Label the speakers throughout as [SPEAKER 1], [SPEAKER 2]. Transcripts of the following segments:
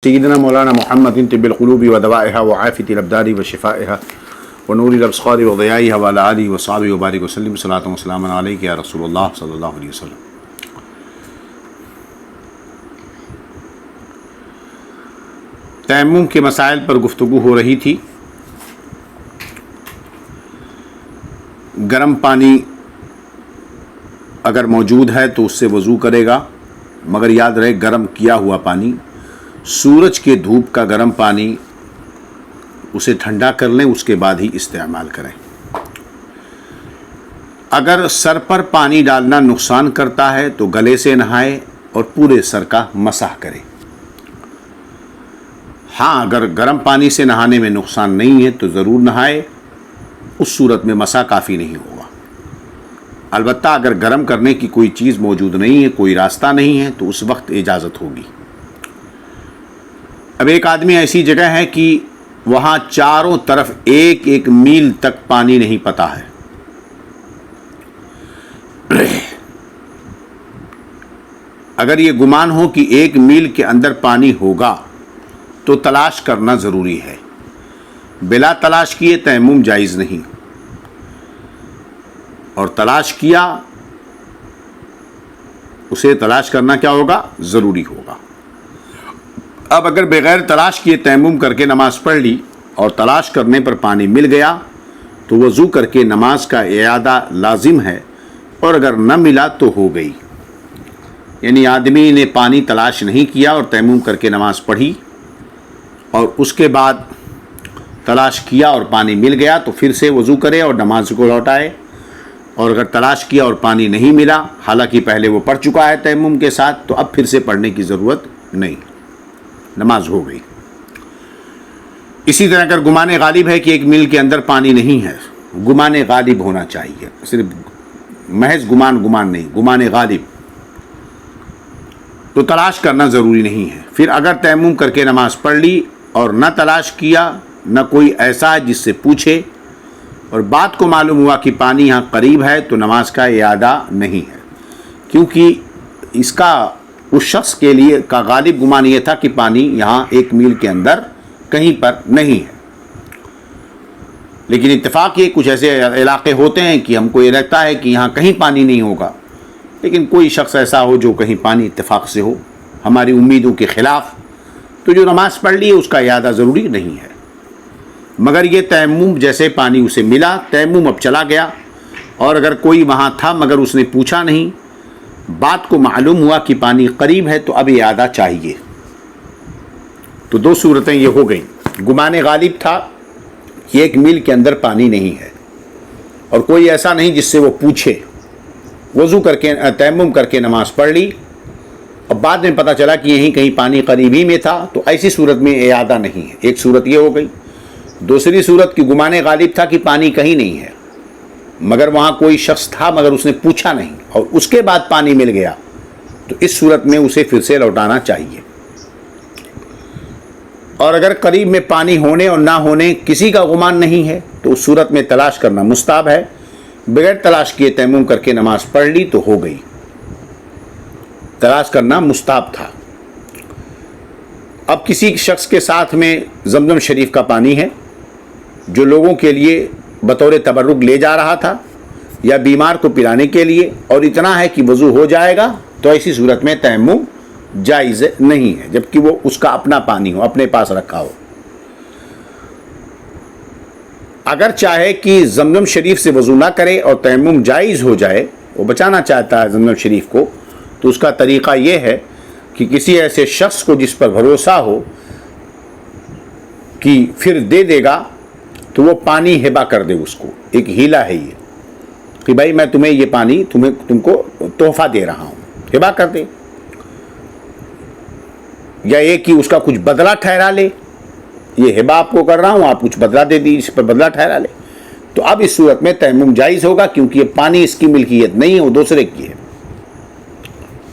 [SPEAKER 1] سیدنا مولانا محمد طب القلوب و دوائها و عافیت الابدار و شفائها و نور الابصار و ضیائها و علی آلہ و صحبہ و بارک وسلم صلاۃ و سلام علیک یا رسول اللہ صلی اللہ علیہ وسلم۔ تیمم کے مسائل پر گفتگو ہو رہی تھی۔ گرم پانی اگر موجود ہے تو اس سے وضو کرے گا، مگر یاد رہے گرم کیا ہوا پانی، سورج کے دھوپ کا گرم پانی اسے ٹھنڈا کر لیں، اس کے بعد ہی استعمال کریں۔ اگر سر پر پانی ڈالنا نقصان کرتا ہے تو گلے سے نہائے اور پورے سر کا مسح کرے۔ ہاں، اگر گرم پانی سے نہانے میں نقصان نہیں ہے تو ضرور نہائے، اس صورت میں مسح کافی نہیں ہوگا۔ البتہ اگر گرم کرنے کی کوئی چیز موجود نہیں ہے، کوئی راستہ نہیں ہے، تو اس وقت اجازت ہوگی۔ اب ایک آدمی ایسی جگہ ہے کہ وہاں چاروں طرف ایک ایک میل تک پانی نہیں پتا ہے۔ اگر یہ گمان ہو کہ ایک میل کے اندر پانی ہوگا تو تلاش کرنا ضروری ہے۔ بلا تلاش کیے تیمم جائز نہیں، اور تلاش کیا اسے تلاش کرنا کیا ہوگا؟ ضروری ہوگا۔ اب اگر بغیر تلاش کیے تیمم کر کے نماز پڑھ لی اور تلاش کرنے پر پانی مل گیا تو وضو کر کے نماز کا اعادہ لازم ہے، اور اگر نہ ملا تو ہو گئی۔ یعنی آدمی نے پانی تلاش نہیں کیا اور تیمم کر کے نماز پڑھی، اور اس کے بعد تلاش کیا اور پانی مل گیا تو پھر سے وضو کرے اور نماز کو لوٹائے۔ اور اگر تلاش کیا اور پانی نہیں ملا، حالانکہ پہلے وہ پڑھ چکا ہے تیمم کے ساتھ، تو اب پھر سے پڑھنے کی ضرورت نہیں، نماز ہو گئی۔ اسی طرح اگر گمان غالب ہے کہ ایک میل کے اندر پانی نہیں ہے، گمان غالب ہونا چاہیے، صرف محض گمان نہیں، گمان غالب، تو تلاش کرنا ضروری نہیں ہے۔ پھر اگر تیمم کر کے نماز پڑھ لی اور نہ تلاش کیا، نہ کوئی ایسا ہے جس سے پوچھے، اور بات کو معلوم ہوا کہ پانی یہاں قریب ہے، تو نماز کا اعادہ نہیں ہے، کیونکہ اس کا اس شخص کے لیے کا غالب گمان یہ تھا کہ پانی یہاں ایک میل کے اندر کہیں پر نہیں ہے۔ لیکن اتفاق یہ کچھ ایسے علاقے ہوتے ہیں کہ ہم کو یہ لگتا ہے کہ یہاں کہیں پانی نہیں ہوگا، لیکن کوئی شخص ایسا ہو جو کہیں پانی اتفاق سے ہو ہماری امیدوں کے خلاف، تو جو نماز پڑھ لی ہے اس کا اعادہ ضروری نہیں ہے۔ مگر یہ تیمم جیسے پانی اسے ملا، تیمم اب چلا گیا، اور اگر کوئی وہاں تھا مگر اس نے پوچھا نہیں، بات کو معلوم ہوا کہ پانی قریب ہے، تو اب اعادہ چاہیے۔ تو دو صورتیں یہ ہو گئیں، گمان غالب تھا کہ ایک میل کے اندر پانی نہیں ہے، اور کوئی ایسا نہیں جس سے وہ پوچھے، وضو کر کے تیمم کر کے نماز پڑھ لی، اب بعد میں پتہ چلا کہ یہیں کہیں پانی قریبی میں تھا، تو ایسی صورت میں اعادہ نہیں ہے۔ ایک صورت یہ ہو گئی۔ دوسری صورت کی گمان غالب تھا کہ پانی کہیں نہیں ہے، مگر وہاں کوئی شخص تھا مگر اس نے پوچھا نہیں، اور اس کے بعد پانی مل گیا، تو اس صورت میں اسے پھر سے لوٹانا چاہیے۔ اور اگر قریب میں پانی ہونے اور نہ ہونے کسی کا گمان نہیں ہے، تو اس صورت میں تلاش کرنا مستحب ہے۔ بغیر تلاش کیے تیمم کر کے نماز پڑھ لی تو ہو گئی، تلاش کرنا مستحب تھا۔ اب کسی شخص کے ساتھ میں زمزم شریف کا پانی ہے جو لوگوں کے لیے بطور تبرک لے جا رہا تھا، یا بیمار کو پلانے کے لیے، اور اتنا ہے کہ وضو ہو جائے گا، تو ایسی صورت میں تیمم جائز نہیں ہے، جبکہ وہ اس کا اپنا پانی ہو، اپنے پاس رکھا ہو۔ اگر چاہے کہ زمزم شریف سے وضو نہ کرے اور تیمم جائز ہو جائے، وہ بچانا چاہتا ہے زمزم شریف کو، تو اس کا طریقہ یہ ہے کہ کسی ایسے شخص کو جس پر بھروسہ ہو کہ پھر دے دے گا، تو وہ پانی ہبہ کر دے اس کو۔ ایک ہیلا ہے یہ کہ بھائی میں تمہیں یہ پانی تم کو تحفہ دے رہا ہوں، ہبہ کر دے، یا یہ کہ اس کا کچھ بدلہ ٹھہرا لے، یہ ہبہ آپ کو کر رہا ہوں، آپ کچھ بدلہ دے دی، اس پر بدلہ ٹھہرا لے، تو اب اس صورت میں تیمم جائز ہوگا، کیونکہ یہ پانی اس کی ملکیت نہیں ہے، وہ دوسرے کی ہے،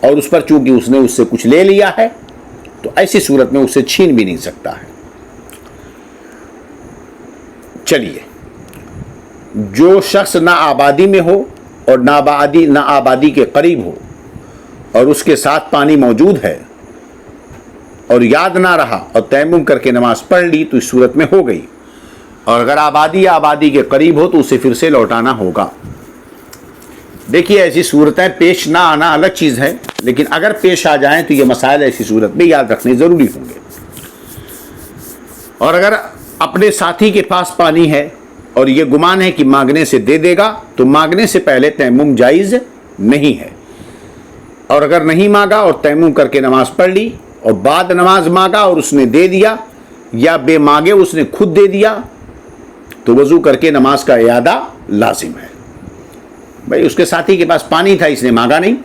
[SPEAKER 1] اور اس پر چونکہ اس نے اس سے کچھ لے لیا ہے، تو ایسی صورت میں اسے چھین بھی نہیں سکتا ہے۔ چلیے، جو شخص نہ آبادی میں ہو اور نہ آبادی کے قریب ہو، اور اس کے ساتھ پانی موجود ہے، اور یاد نہ رہا اور تیمم کر کے نماز پڑھ لی تو اس صورت میں ہو گئی، اور اگر آبادی یا آبادی کے قریب ہو تو اسے پھر سے لوٹانا ہوگا۔ دیکھیے ایسی صورتیں پیش نہ آنا الگ چیز ہے، لیکن اگر پیش آ جائیں تو یہ مسائل ایسی صورت میں یاد رکھنے ضروری ہوں گے۔ اور اگر اپنے ساتھی کے پاس پانی ہے اور یہ گمان ہے کہ مانگنے سے دے دے گا تو مانگنے سے پہلے تیمم جائز نہیں ہے، اور اگر نہیں مانگا اور تیمم کر کے نماز پڑھ لی اور بعد نماز مانگا اور اس نے دے دیا یا بے مانگے اس نے خود دے دیا تو وضو کر کے نماز کا اعادہ لازم ہے۔ بھائی اس کے ساتھی کے پاس پانی تھا، اس نے مانگا نہیں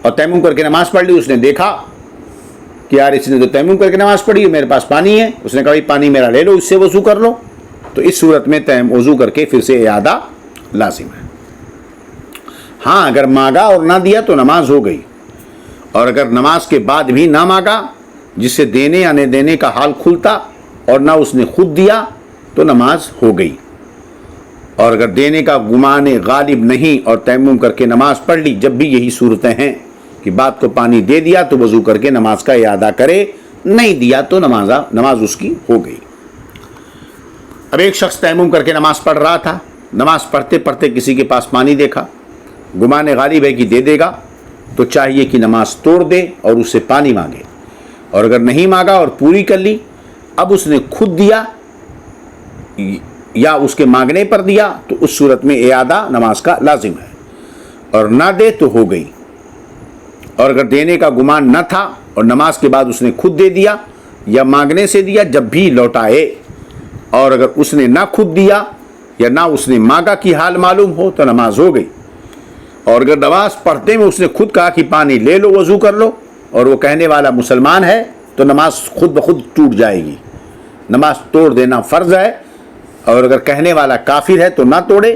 [SPEAKER 1] اور تیمم کر کے نماز پڑھ لی، اس نے دیکھا کہ یار اس نے تو تیمم کر کے نماز پڑھی، میرے پاس پانی ہے، اس نے کہا بھائی پانی میرا لے لو، اس سے وضو کر لو، تو اس صورت میں وضو کر کے پھر سے اعادہ لازم ہے۔ ہاں اگر مانگا اور نہ دیا تو نماز ہو گئی، اور اگر نماز کے بعد بھی نہ مانگا جس سے دینے یا نہ دینے کا حال کھلتا اور نہ اس نے خود دیا تو نماز ہو گئی، اور اگر دینے کا گمان غالب نہیں اور تیمم کر کے نماز پڑھ لی، جب بھی یہی صورتیں ہیں کہ بات کو پانی دے دیا تو وضو کر کے نماز کا اعادہ کرے، نہیں دیا تو نماز اس کی ہو گئی۔ اب ایک شخص تیمم کر کے نماز پڑھ رہا تھا، نماز پڑھتے پڑھتے کسی کے پاس پانی دیکھا، گمان غالب ہے کہ دے دے گا تو چاہیے کہ نماز توڑ دے اور اس سے پانی مانگے، اور اگر نہیں مانگا اور پوری کر لی، اب اس نے خود دیا یا اس کے مانگنے پر دیا تو اس صورت میں اعادہ نماز کا لازم ہے، اور نہ دے تو ہو گئی، اور اگر دینے کا گمان نہ تھا اور نماز کے بعد اس نے خود دے دیا یا مانگنے سے دیا، جب بھی لوٹائے، اور اگر اس نے نہ خود دیا یا نہ اس نے مانگا کی حال معلوم ہو تو نماز ہو گئی، اور اگر نماز پڑھتے میں اس نے خود کہا کہ پانی لے لو وضو کر لو اور وہ کہنے والا مسلمان ہے تو نماز خود بخود ٹوٹ جائے گی، نماز توڑ دینا فرض ہے، اور اگر کہنے والا کافر ہے تو نہ توڑے،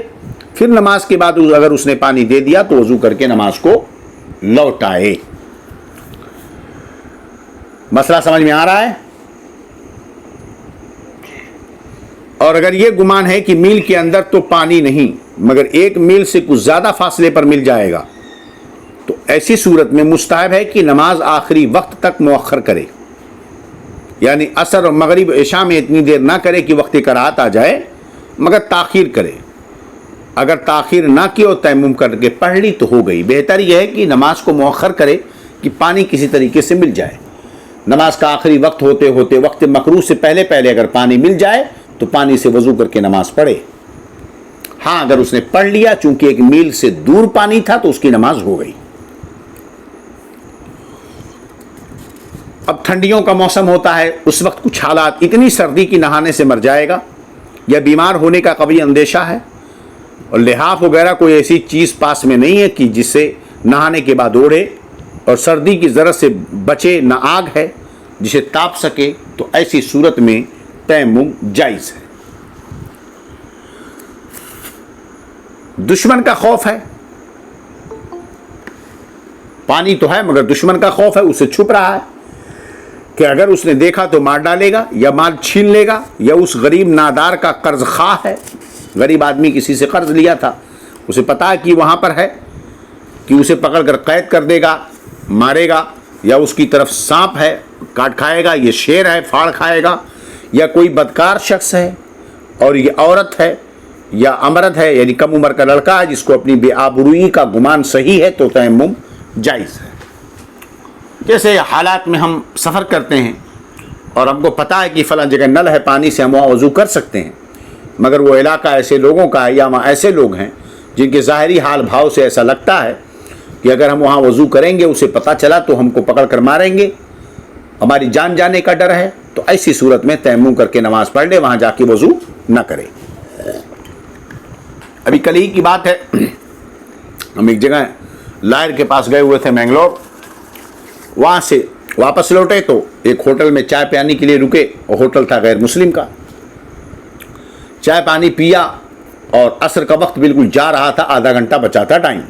[SPEAKER 1] پھر نماز کے بعد اگر اس نے پانی دے دیا تو وضو کر کے نماز کو لوٹائے۔ مسئلہ سمجھ میں آ رہا ہے؟ اور اگر یہ گمان ہے کہ میل کے اندر تو پانی نہیں مگر ایک میل سے کچھ زیادہ فاصلے پر مل جائے گا تو ایسی صورت میں مستحب ہے کہ نماز آخری وقت تک مؤخر کرے، یعنی عصر اور مغرب عشاء میں اتنی دیر نہ کرے کہ وقت قرات آ جائے مگر تاخیر کرے۔ اگر تاخیر نہ کی اور تیمم کر کے پڑھ لی تو ہو گئی۔ بہتر یہ ہے کہ نماز کو مؤخر کرے کہ پانی کسی طریقے سے مل جائے، نماز کا آخری وقت ہوتے ہوتے وقت مکروہ سے پہلے اگر پانی مل جائے تو پانی سے وضو کر کے نماز پڑھے۔ ہاں اگر اس نے پڑھ لیا چونکہ ایک میل سے دور پانی تھا تو اس کی نماز ہو گئی۔ اب ٹھنڈیوں کا موسم ہوتا ہے، اس وقت کچھ حالات اتنی سردی کی نہانے سے مر جائے گا یا بیمار ہونے کا قوی اندیشہ ہے، اور لحاف وغیرہ کوئی ایسی چیز پاس میں نہیں ہے کہ جس سے نہانے کے بعد اوڑھے، اور سردی کی ضرر سے بچے، نہ آگ ہے جسے تاپ سکے، تو ایسی صورت میں تیمم جائز ہے۔ دشمن کا خوف ہے، پانی تو ہے مگر دشمن کا خوف ہے، اسے چھپ رہا ہے کہ اگر اس نے دیکھا تو مار ڈالے گا یا مال چھین لے گا، یا اس غریب نادار کا قرض خواہ ہے، غریب آدمی کسی سے قرض لیا تھا، اسے پتا ہے کہ وہاں پر ہے، کہ اسے پکڑ کر قید کر دے گا، مارے گا، یا اس کی طرف سانپ ہے کاٹ کھائے گا، یہ شیر ہے پھاڑ کھائے گا، یا کوئی بدکار شخص ہے اور یہ عورت ہے یا امرد ہے یعنی کم عمر کا لڑکا ہے جس کو اپنی بے آبروئی کا گمان صحیح ہے تو تیمم جائز ہے۔ جیسے حالات میں ہم سفر کرتے ہیں اور ہم کو پتہ ہے کہ فلاں جگہ نل ہے، پانی سے ہم وہاں وضو کر سکتے ہیں، مگر وہ علاقہ ایسے لوگوں کا ہے یا وہاں ایسے لوگ ہیں جن کے ظاہری حال بھاؤ سے ایسا لگتا ہے کہ اگر ہم وہاں وضو کریں گے اسے پتہ چلا تو ہم کو پکڑ کر ماریں گے، ہماری جان جانے کا ڈر ہے، تو ایسی صورت میں تیمم کر کے نماز پڑھ لے، وہاں جا کے وضو نہ کرے۔ ابھی کل ہی کی بات ہے، ہم ایک جگہ لائر کے پاس گئے ہوئے تھے مینگلور، وہاں سے واپس لوٹے تو ایک ہوٹل میں چائے پیانے کے لیے رکے، اور ہوٹل تھا غیر مسلم کا۔ چائے پانی پیا اور عصر کا وقت بالکل جا رہا تھا، آدھا گھنٹہ بچا تھا ٹائم،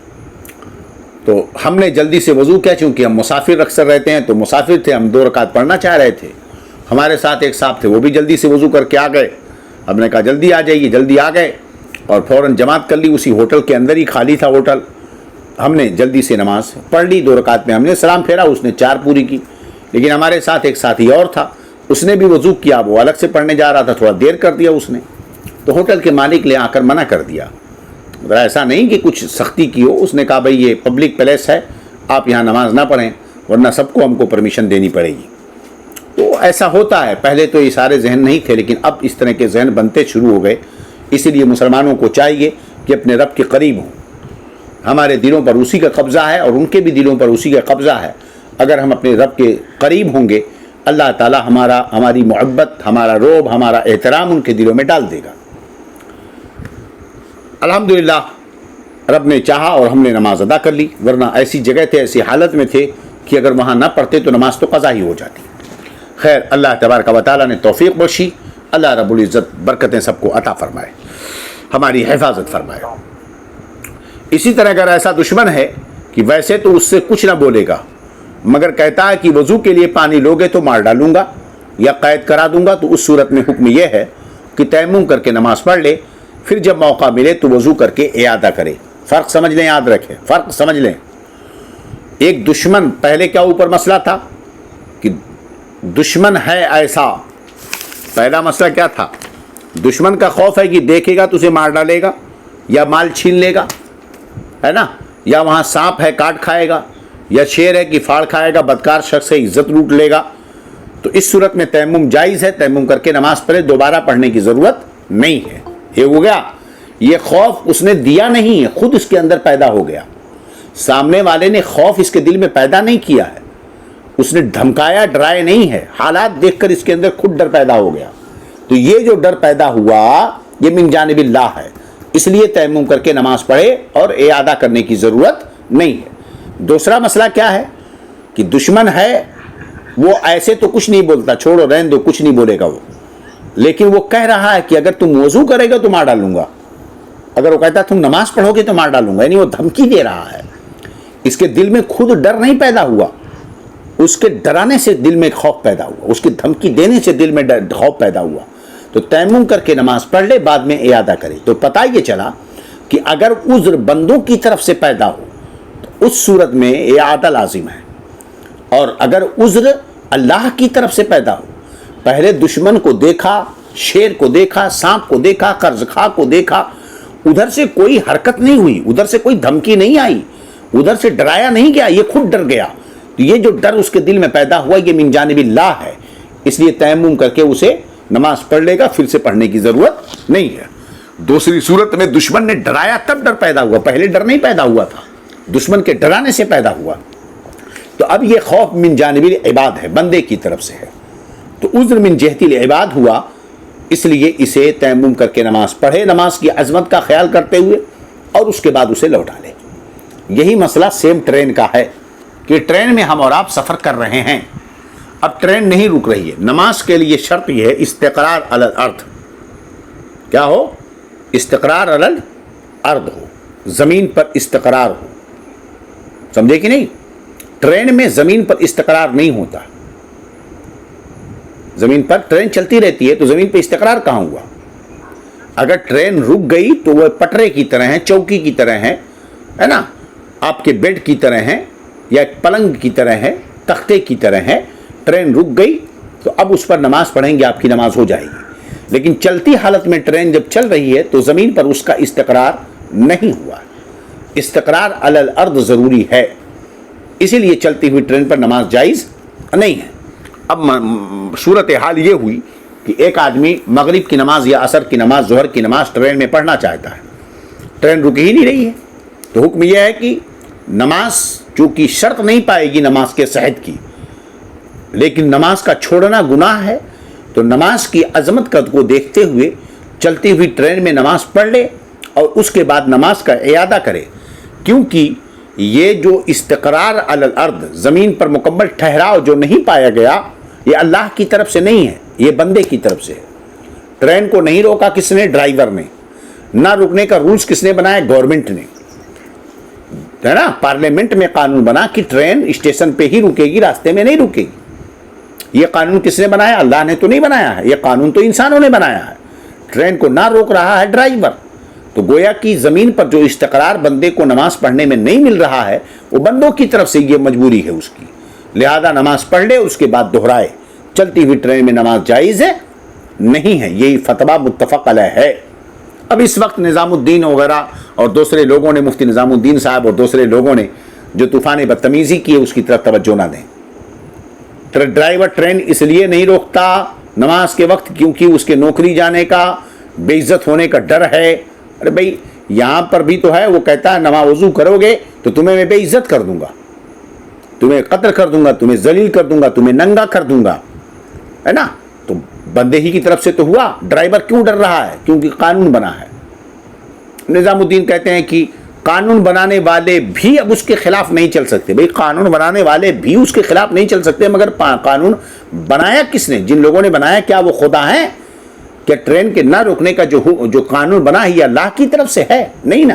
[SPEAKER 1] تو ہم نے جلدی سے وضو کیا، چونکہ ہم مسافر اکثر رہتے ہیں تو مسافر تھے، ہم 2 رکعت پڑھنا چاہ رہے تھے، ہمارے ساتھ ایک صاحب تھے وہ بھی جلدی سے وضو کر کے آ گئے، ہم نے کہا جلدی آ جائیے، جلدی آ گئے اور فوراً جماعت کر لی، اسی ہوٹل کے اندر ہی خالی تھا ہوٹل، ہم نے جلدی سے نماز پڑھ لی، 2 رکعت میں ہم نے سلام پھیرا، اس نے 4 پوری کی، لیکن ہمارے ساتھ ایک ساتھی اور تھا، اس نے بھی وضو کیا، وہ الگ سے پڑھنے جا رہا تھا، تھوڑا دیر کر دیا اس نے، تو ہوٹل کے مالک نے آ کر منع کر دیا. ایسا نہیں کہ کچھ سختی کی ہو، اس نے کہا بھائی یہ پبلک پلیس ہے، آپ یہاں نماز نہ پڑھیں ورنہ سب کو ہم کو پرمیشن دینی پڑے گی. تو ایسا ہوتا ہے. پہلے تو یہ سارے ذہن نہیں تھے، لیکن اب اس طرح کے ذہن بنتے شروع ہو گئے. اسی لیے مسلمانوں کو چاہیے کہ اپنے رب کے قریب ہوں. ہمارے دلوں پر اسی کا قبضہ ہے اور ان کے بھی دلوں پر اسی کا قبضہ ہے. اگر ہم اپنے رب کے قریب ہوں گے، اللہ تعالی ہماری محبت، ہمارا رعب، ہمارا احترام ان کے دلوں میں ڈال دے گا. الحمدللہ رب نے چاہا اور ہم نے نماز ادا کر لی، ورنہ ایسی جگہ تھے، ایسی حالت میں تھے کہ اگر وہاں نہ پڑھتے تو نماز تو قضا ہی ہو جاتی. خیر، اللہ تبارک و تعالیٰ نے توفیق بخشی. اللہ رب العزت برکتیں سب کو عطا فرمائے، ہماری حفاظت فرمائے. اسی طرح اگر ایسا دشمن ہے کہ ویسے تو اس سے کچھ نہ بولے گا، مگر کہتا ہے کہ وضو کے لیے پانی لوگے تو مار ڈالوں گا یا قید کرا دوں گا، تو اس صورت میں حکم یہ ہے کہ تیمم کر کے نماز پڑھ لے، پھر جب موقع ملے تو وضو کر کے اعادہ کرے. فرق سمجھ لیں، یاد رکھیں، فرق سمجھ لیں. ایک دشمن، پہلے کیا اوپر مسئلہ تھا کہ دشمن ہے ایسا. پہلا مسئلہ کیا تھا؟ دشمن کا خوف ہے کہ دیکھے گا تو اسے مار ڈالے گا یا مال چھین لے گا، ہے نا، یا وہاں سانپ ہے کاٹ کھائے گا، یا شیر ہے کہ پھاڑ کھائے گا، بدکار شخص ہے عزت لوٹ لے گا. تو اس صورت میں تیمم جائز ہے، تیمم کر کے نماز پڑھے، دوبارہ پڑھنے کی ضرورت نہیں ہے. یہ ہو گیا. یہ خوف اس نے دیا نہیں ہے، خود اس کے اندر پیدا ہو گیا. سامنے والے نے خوف اس کے دل میں پیدا نہیں کیا ہے، اس نے دھمکایا، ڈرائے نہیں ہے، حالات دیکھ کر اس کے اندر خود ڈر پیدا ہو گیا. تو یہ جو ڈر پیدا ہوا یہ من جانب اللہ ہے، اس لیے تیمم کر کے نماز پڑھے اور اعادہ کرنے کی ضرورت نہیں ہے. دوسرا مسئلہ کیا ہے کہ دشمن ہے، وہ ایسے تو کچھ نہیں بولتا، چھوڑو رہنے دو، کچھ نہیں بولے گا وہ، لیکن وہ کہہ رہا ہے کہ اگر تم وضو کرے گا تو مار ڈالوں گا. اگر وہ کہتا تم نماز پڑھو گے تو مار ڈالوں گا، یعنی وہ دھمکی دے رہا ہے. اس کے دل میں خود ڈر نہیں پیدا ہوا، اس کے ڈرانے سے دل میں خوف پیدا ہوا، اس کی دھمکی دینے سے دل میں خوف پیدا ہوا. تو تیمم کر کے نماز پڑھ لے، بعد میں اعادہ کرے. تو پتہ یہ چلا کہ اگر عذر بندوں کی طرف سے پیدا ہو تو اس صورت میں اعادہ لازم ہے، اور اگر عذر اللہ کی طرف سے پیدا ہو، پہلے دشمن کو دیکھا، شیر کو دیکھا، سانپ کو دیکھا، قرض خواہ کو دیکھا، ادھر سے کوئی حرکت نہیں ہوئی، ادھر سے کوئی دھمکی نہیں آئی، ادھر سے ڈرایا نہیں گیا، یہ خود ڈر گیا. تو یہ جو ڈر اس کے دل میں پیدا ہوا یہ من جانب اللہ ہے، اس لیے تیمم کر کے اسے نماز پڑھ لے گا، پھر سے پڑھنے کی ضرورت نہیں ہے. دوسری صورت میں دشمن نے ڈرایا تب ڈر پیدا ہوا، پہلے ڈر نہیں پیدا ہوا تھا، دشمن کے ڈرانے سے پیدا ہوا. تو اب یہ خوف من جانب العباد ہے، بندے کی طرف سے ہے. تو عذر من جہت العباد ہوا، اس لیے اسے تیمم کر کے نماز پڑھے، نماز کی عظمت کا خیال کرتے ہوئے، اور اس کے بعد اسے لوٹا لے. یہی مسئلہ سیم ٹرین کا ہے کہ ٹرین میں ہم اور آپ سفر کر رہے ہیں، اب ٹرین نہیں رک رہی ہے. نماز کے لیے شرط یہ ہے استقرار علی الارض. کیا ہو؟ استقرار علی الارض ہو، زمین پر استقرار ہو. سمجھے کہ نہیں؟ ٹرین میں زمین پر استقرار نہیں ہوتا. زمین پر ٹرین چلتی رہتی ہے تو زمین پہ استقرار کہاں ہوا؟ اگر ٹرین رک گئی تو وہ پٹرے کی طرح ہیں، چوکی کی طرح ہیں، ہے نا، آپ کے بیڈ کی طرح ہیں، یا ایک پلنگ کی طرح ہے، تختے کی طرح ہے. ٹرین رک گئی تو اب اس پر نماز پڑھیں گے، آپ کی نماز ہو جائے گی. لیکن چلتی حالت میں ٹرین جب چل رہی ہے تو زمین پر اس کا استقرار نہیں ہوا. استقرار علی الارض ضروری ہے، اسی لیے چلتی ہوئی ٹرین پر نماز جائز نہیں ہے. اب صورت حال یہ ہوئی کہ ایک آدمی مغرب کی نماز یا عصر کی نماز، ظہر کی نماز ٹرین میں پڑھنا چاہتا ہے، ٹرین رک ہی نہیں رہی ہے. تو حکم یہ ہے کہ نماز چونکہ شرط نہیں پائے گی نماز کے صحت کی، لیکن نماز کا چھوڑنا گناہ ہے، تو نماز کی عظمت کو دیکھتے ہوئے چلتی ہوئی ٹرین میں نماز پڑھ لے اور اس کے بعد نماز کا اعادہ کرے. کیونکہ یہ جو استقرار علی الارض، زمین پر مکمل ٹھہراؤ جو نہیں پایا گیا، یہ اللہ کی طرف سے نہیں ہے، یہ بندے کی طرف سے ہے. ٹرین کو نہیں روکا کس نے؟ ڈرائیور نے. نہ رکنے کا رولز کس نے بنایا؟ گورنمنٹ نے، ہے نا. پارلیمنٹ میں قانون بنا کہ ٹرین اسٹیشن پہ ہی رکے گی، راستے میں نہیں رکے گی. یہ قانون کس نے بنایا؟ اللہ نے تو نہیں بنایا ہے، یہ قانون تو انسانوں نے بنایا ہے. ٹرین کو نہ روک رہا ہے ڈرائیور. تو گویا کہ زمین پر جو استقرار بندے کو نماز پڑھنے میں نہیں مل رہا ہے، وہ بندوں کی طرف سے یہ مجبوری ہے اس کی. لہذا نماز پڑھ لے اس کے بعد دہرائے. چلتی ہوئی ٹرین میں نماز جائز ہے نہیں ہے, یہی فتویٰ متفق علیہ ہے. اب اس وقت نظام الدین وغیرہ اور دوسرے لوگوں نے, مفتی نظام الدین صاحب اور دوسرے لوگوں نے جو طوفان بدتمیزی کی ہے اس کی طرف توجہ نہ دیں. ڈرائیور ٹرین اس لیے نہیں روکتا نماز کے وقت کیونکہ اس کے نوکری جانے کا, بے عزت ہونے کا ڈر ہے. ارے بھائی یہاں پر بھی تو ہے, وہ کہتا ہے نماز وضو کرو گے تو تمہیں میں بے عزت کر دوں گا, تمہیں قتل کر دوں گا, تمہیں ذلیل کر دوں گا, تمہیں ننگا کر دوں گا, ہے نا. تو بندے ہی کی طرف سے تو ہوا. ڈرائیور کیوں ڈر رہا ہے؟ کیونکہ قانون بنا ہے. نظام الدین کہتے ہیں کہ قانون بنانے والے بھی اب اس کے خلاف نہیں چل سکتے. بھئی قانون بنانے والے بھی اس کے خلاف نہیں چل سکتے, مگر قانون بنایا کس نے؟ جن لوگوں نے بنایا کیا وہ خدا ہیں؟ کہ ٹرین کے نہ روکنے کا جو قانون بنا ہے یہ اللہ کی طرف سے ہے؟ نہیں نا.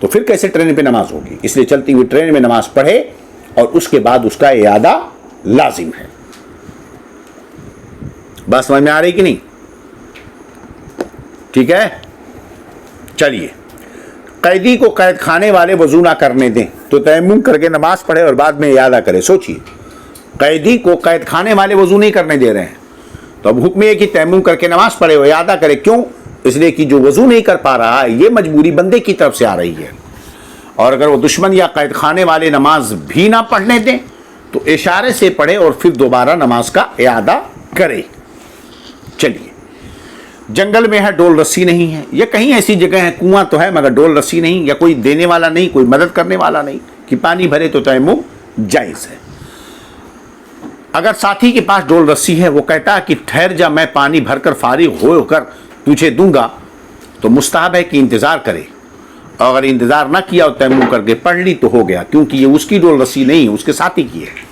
[SPEAKER 1] تو پھر کیسے ٹرین پہ نماز ہوگی؟ اس لیے چلتی ہوئی ٹرین میں نماز پڑھے اور اس کے بعد اس کا اعادہ لازم ہے. بات سمجھ میں آ رہی کہ نہیں؟ ٹھیک ہے, چلیے. قیدی کو قید خانے والے وضو نہ کرنے دیں تو تیمم کر کے نماز پڑھے اور بعد میں اعادہ کرے. سوچیے, قیدی کو قید خانے والے وضو نہیں کرنے دے رہے ہیں تو اب حکم یہ کہ تیمم کر کے نماز پڑھے اور اعادہ کرے. کیوں؟ اس لیے کہ جو وضو نہیں کر پا رہا ہے یہ مجبوری بندے کی طرف سے آ رہی ہے, اور اگر وہ دشمن یا قید خانے والے نماز بھی نہ پڑھنے دیں تو اشارے سے پڑھے اور پھر دوبارہ نماز کا اعادہ کرے. چلیے, جنگل میں ہے ڈول رسی نہیں ہے, یا کہیں ایسی جگہ ہے کنواں تو ہے مگر ڈول رسی نہیں, یا کوئی دینے والا نہیں, کوئی مدد کرنے والا نہیں کہ پانی بھرے تو تیمم جائز ہے. اگر ساتھی کے پاس ڈول رسی ہے, وہ کہتا ہے کہ ٹھہر جا میں پانی بھر کر فارغ ہو کر تجھے دوں گا, تو مستحب ہے کہ انتظار کرے, اور اگر انتظار نہ کیا اور تیمم کر کے پڑھ لی تو ہو گیا, کیونکہ یہ اس کی ڈول رسی نہیں ہے, اس کے ساتھی کی ہے.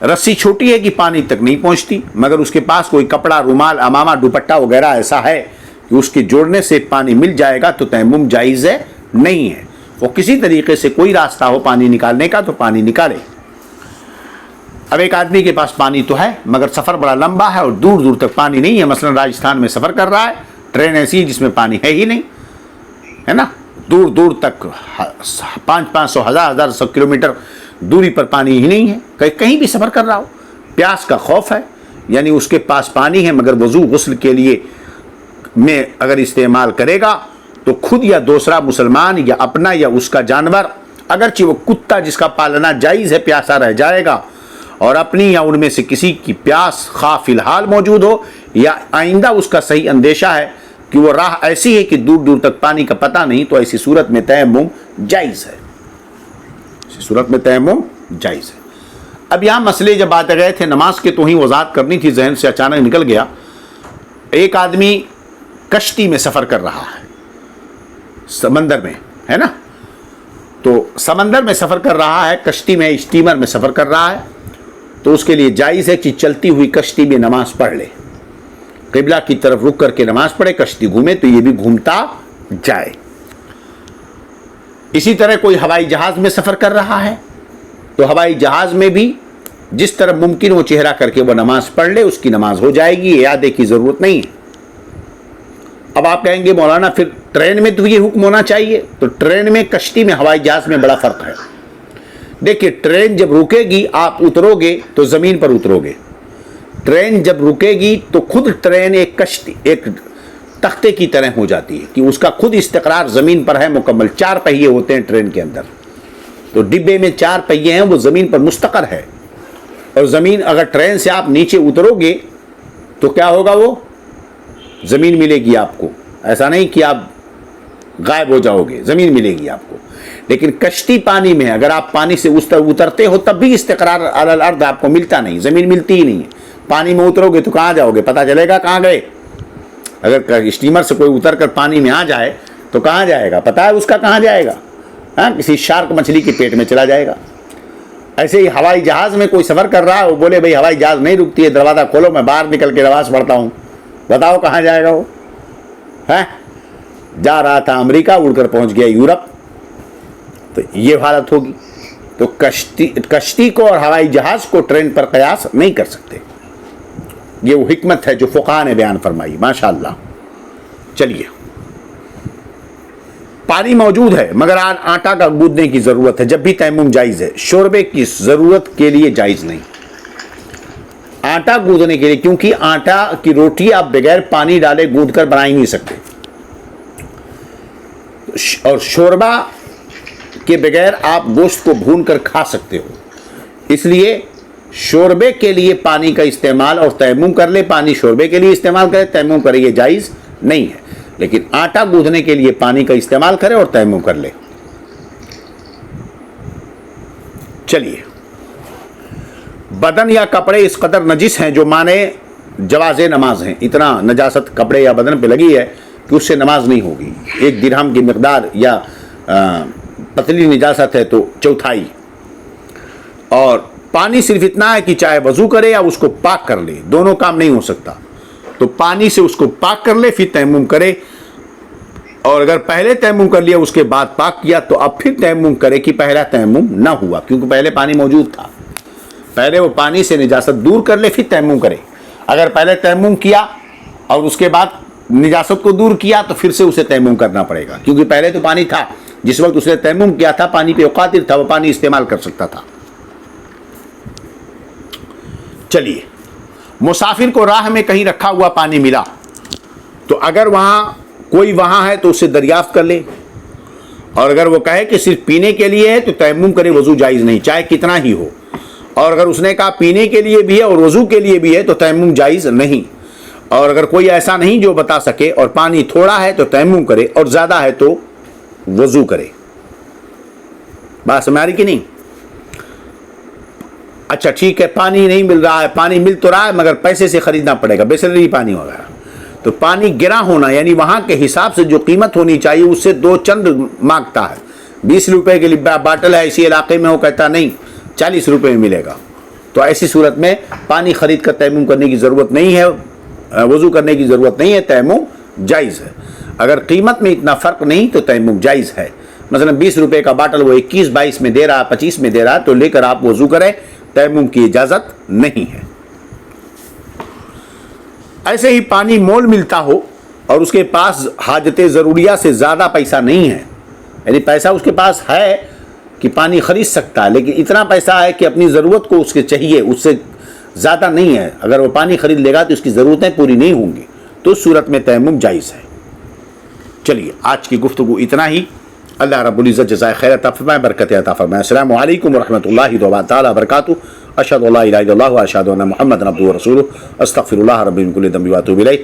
[SPEAKER 1] رسی چھوٹی ہے کہ پانی تک نہیں پہنچتی, مگر اس کے پاس کوئی کپڑا, رومال, امامہ, دوپٹہ وغیرہ ایسا ہے کہ اس کے جوڑنے سے پانی مل جائے گا تو تیمم جائز ہے نہیں ہے. وہ کسی طریقے سے کوئی راستہ ہو پانی نکالنے کا تو پانی نکالے. اب ایک آدمی کے پاس پانی تو ہے مگر سفر بڑا لمبا ہے اور دور دور تک پانی نہیں ہے, مثلا راجستھان میں سفر کر رہا ہے, ٹرین ایسی جس میں پانی ہے ہی نہیں, ہے نا, دور دور تک 500 1000 کلومیٹر دوری پر پانی ہی نہیں ہے, کہیں بھی سفر کر رہا ہو, پیاس کا خوف ہے, یعنی اس کے پاس پانی ہے مگر وضو غسل کے لیے میں اگر استعمال کرے گا تو خود یا دوسرا مسلمان یا اپنا یا اس کا جانور, اگرچہ وہ کتا جس کا پالنا جائز ہے پیاسا رہ جائے گا, اور اپنی یا ان میں سے کسی کی پیاس خواہ فی الحال موجود ہو یا آئندہ اس کا صحیح اندیشہ ہے کہ وہ راہ ایسی ہے کہ دور دور تک پانی کا پتہ نہیں, تو ایسی صورت میں تیمم جائز ہے. صورت میں تیمم جائز ہے. اب یہاں مسئلے جب آتے گئے تھے نماز کے تو ہی وضاحت کرنی تھی, ذہن سے اچانک نکل گیا. ایک آدمی کشتی میں سفر کر رہا ہے, سمندر میں, ہے نا, تو سمندر میں سفر کر رہا ہے, کشتی میں, اسٹیمر میں سفر کر رہا ہے, تو اس کے لیے جائز ہے کہ چلتی ہوئی کشتی میں نماز پڑھ لے, قبلہ کی طرف رک کر کے نماز پڑھے, کشتی گھومے تو یہ بھی گھومتا جائے. اسی طرح کوئی ہوائی جہاز میں سفر کر رہا ہے تو ہوائی جہاز میں بھی جس طرح ممکن ہو چہرہ کر کے وہ نماز پڑھ لے, اس کی نماز ہو جائے گی, اعادے کی ضرورت نہیں ہے. اب آپ کہیں گے مولانا پھر ٹرین میں تو یہ حکم ہونا چاہیے, تو ٹرین میں, کشتی میں, ہوائی جہاز میں بڑا فرق ہے. دیکھیے ٹرین جب رکے گی آپ اترو گے تو زمین پر اترو گے, ٹرین جب رکے گی تو خود ٹرین ایک کشتی, ایک تختے کی طرح ہو جاتی ہے کہ اس کا خود استقرار زمین پر ہے مکمل. 4 پہیے ہوتے ہیں ٹرین کے اندر, تو ڈبے میں 4 پہیے ہیں, وہ زمین پر مستقر ہے. اور زمین اگر ٹرین سے آپ نیچے اترو گے تو کیا ہوگا, وہ زمین ملے گی آپ کو, ایسا نہیں کہ آپ غائب ہو جاؤ گے, زمین ملے گی آپ کو. لیکن کشتی پانی میں, اگر آپ پانی سے اس طرح اترتے ہو تب بھی استقرار علی الارض آپ کو ملتا نہیں, زمین ملتی ہی نہیں ہے. پانی میں اترو گے تو کہاں جاؤ گے, پتہ چلے گا کہاں گئے. اگر اسٹیمر سے کوئی اتر کر پانی میں آ جائے تو کہاں جائے گا, پتہ ہے اس کا کہاں جائے گا, ہاں, کسی شارک مچھلی کے پیٹ میں چلا جائے گا. ایسے ہی ہوائی جہاز میں کوئی سفر کر رہا ہے, وہ بولے بھائی ہوائی جہاز نہیں رکتی ہے, دروازہ کھولو میں باہر نکل کے نماز پڑھتا ہوں, بتاؤ کہاں جائے گا وہ, ہے. جا رہا تھا امریکہ, اڑ کر پہنچ گیا یورپ, تو یہ حالت ہوگی. تو کشتی کو اور ہوائی جہاز کو ٹرین پر قیاس نہیں کر سکتے. یہ وہ حکمت ہے جو فقہاء نے بیان فرمائی, ماشاءاللہ. چلیے پانی موجود ہے مگر آٹا کا گوندنے کی ضرورت ہے، جب بھی تیمم جائز ہے، شوربے کی ضرورت کے لیے جائز نہیں، آٹا گوندنے کے لیے، کیونکہ آٹا کی روٹی آپ بغیر پانی ڈالے گوندھ کر بنا ہی نہیں سکتے، اور شوربہ کے بغیر آپ گوشت کو بھون کر کھا سکتے ہو، اس لیے شوربے کے لیے پانی کا استعمال اور تیمم کر لے، پانی شوربے کے لیے استعمال کرے تیمم کرے، یہ جائز نہیں ہے، لیکن آٹا گوندھنے کے لیے پانی کا استعمال کرے اور تیمم کر لے۔ چلیے، بدن یا کپڑے اس قدر نجس ہیں جو مانے جواز نماز ہیں، اتنا نجاست کپڑے یا بدن پہ لگی ہے کہ اس سے نماز نہیں ہوگی، 1 درہم کی مقدار یا پتلی نجاست ہے تو چوتھائی، اور پانی صرف اتنا ہے کہ چاہے وضو کرے یا اس کو پاک کر لے، دونوں کام نہیں ہو سکتا، تو پانی سے اس کو پاک کر لے پھر تیمم کرے، اور اگر پہلے تیمم کر لیا اس کے بعد پاک کیا تو اب پھر تیمم کرے کہ پہلا تیمم نہ ہوا، کیونکہ پہلے پانی موجود تھا، پہلے وہ پانی سے نجاست دور کر لے پھر تیمم کرے، اگر پہلے تیمم کیا اور اس کے بعد نجاست کو دور کیا تو پھر سے اسے تیمم کرنا پڑے گا، کیونکہ پہلے تو پانی تھا، جس وقت اس نے تیمم کیا تھا پانی پہ قادر تھا، وہ پانی استعمال کر سکتا تھا۔ چلیے، مسافر کو راہ میں کہیں رکھا ہوا پانی ملا تو اگر کوئی وہاں ہے تو اسے دریافت کر لے، اور اگر وہ کہے کہ صرف پینے کے لیے ہے تو تیمم کرے، وضو جائز نہیں چاہے کتنا ہی ہو، اور اگر اس نے کہا پینے کے لیے بھی ہے اور وضو کے لیے بھی ہے تو تیمم جائز نہیں، اور اگر کوئی ایسا نہیں جو بتا سکے اور پانی تھوڑا ہے تو تیمم کرے اور زیادہ ہے تو وضو کرے۔ بات سمجھ آ رہی کہ نہیں؟ اچھا ٹھیک ہے، پانی نہیں مل رہا ہے، پانی مل تو رہا ہے مگر پیسے سے خریدنا پڑے گا، بسلری پانی وغیرہ، تو پانی گرا ہونا یعنی وہاں کے حساب سے جو قیمت ہونی چاہیے اس سے 2 چند مانگتا ہے، 20 روپے کے لیے باٹل ہے اسی علاقے میں، وہ کہتا نہیں 40 روپے میں ملے گا، تو ایسی صورت میں پانی خرید کر تیمم کرنے کی ضرورت نہیں ہے، وضو کرنے کی ضرورت نہیں ہے، تیمم جائز ہے، اگر قیمت میں اتنا فرق نہیں تو تیمم جائز ہے، مثلا 20 روپے کا باٹل وہ 21-22 میں دے رہا ہے، 25 میں دے رہا ہے، تو لے کر آپ وضو کریں، تیمم کی اجازت نہیں ہے۔ ایسے ہی پانی مول ملتا ہو اور اس کے پاس حاجت ضروریہ سے زیادہ پیسہ نہیں ہے، یعنی پیسہ اس کے پاس ہے کہ پانی خرید سکتا ہے لیکن اتنا پیسہ ہے کہ اپنی ضرورت کو اس کے چاہیے، اس سے زیادہ نہیں ہے، اگر وہ پانی خرید لے گا تو اس کی ضرورتیں پوری نہیں ہوں گی، تو اس صورت میں تیمم جائز ہے۔ چلیے، آج کی گفتگو اتنا ہی، اللہ رب العزت جزائے خیر عطا فرمائے، برکت عطا فرمائے۔ السلام علیکم ورحمۃ اللہ تعالی وبرکاتہ۔ اشہد ان لا الہ الا اللہ واشہد ان محمد عبدہ ورسولہ، استغفر اللہ ربی من کل ذنب واتوب الیہ۔